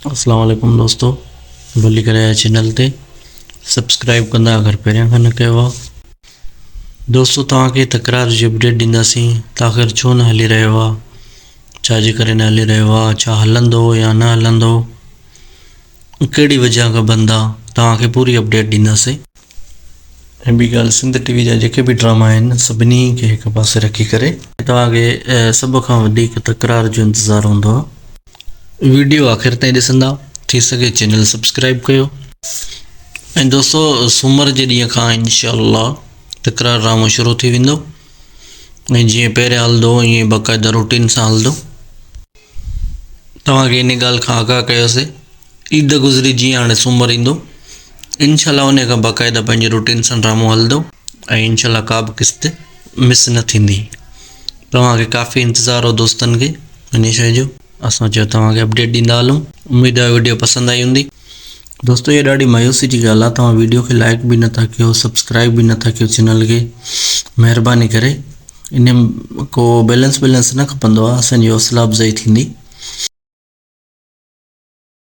अस्सलाम वालेकुम दोस्तों, भली करे चैनल ते सब्सक्राइब कंदा अगर पहिरियां खां न कयो आहे। दोस्तों तव्हांखे तकरार जी अपडेट ॾींदासीं त आख़िर छो न हली रहियो आहे, छाजे करे न हली रहियो आहे, छा हलंदो या न हलंदो, कहिड़ी वजह खां बंदि आहे, तव्हांखे पूरी अपडेट ॾींदासीं। ऐं ॿी ॻाल्हि, सिंध टीवी जा जेके बि ड्रामा आहिनि सभिनी खे हिकु पासे रखी करे तव्हांखे सभ खां वधीक तकरार जो इंतज़ारु हूंदो आहे। वीडियो आख़िर ताईं ॾिसंदा, थी सघे चैनल सब्सक्राइब कयो। ऐं दोस्तों सूमर जे ॾींहं खां इंशाअल्लाह तकरार ड्रामो शुरू थी वेंदो ऐं जीअं पहिरियां हलंदो ईअं बाक़ाइदा रूटीन सां हलंदो। तव्हांखे इन ॻाल्हि खां आगाह कयोसीं, ईद गुज़री जीअं हाणे सूमर ईंदो इंशाअल्लाह उन खां बाक़ाइदा पंहिंजे रूटीन सां ड्रामो हलंदो ऐं इंशाअल्लाह का बि क़िस्त मिस न थींदी। तव्हांखे काफ़ी इंतज़ारु हो दोस्तनि खे इन शइ जो, असां चयो तव्हांखे अपडेट ॾींदा हलूं। उमेद आहे वीडियो पसंदि आई हूंदी। दोस्तों ये ॾाढी मायूसी जी ॻाल्हि आहे, तव्हां वीडियो खे लाइक बि नथा कयो, सब्सक्राइब बि नथा कयो चैनल खे। महिरबानी करे इन को बैलेंस न खपंदो आहे, असांजी हौसला अफ़ज़ाई थींदी।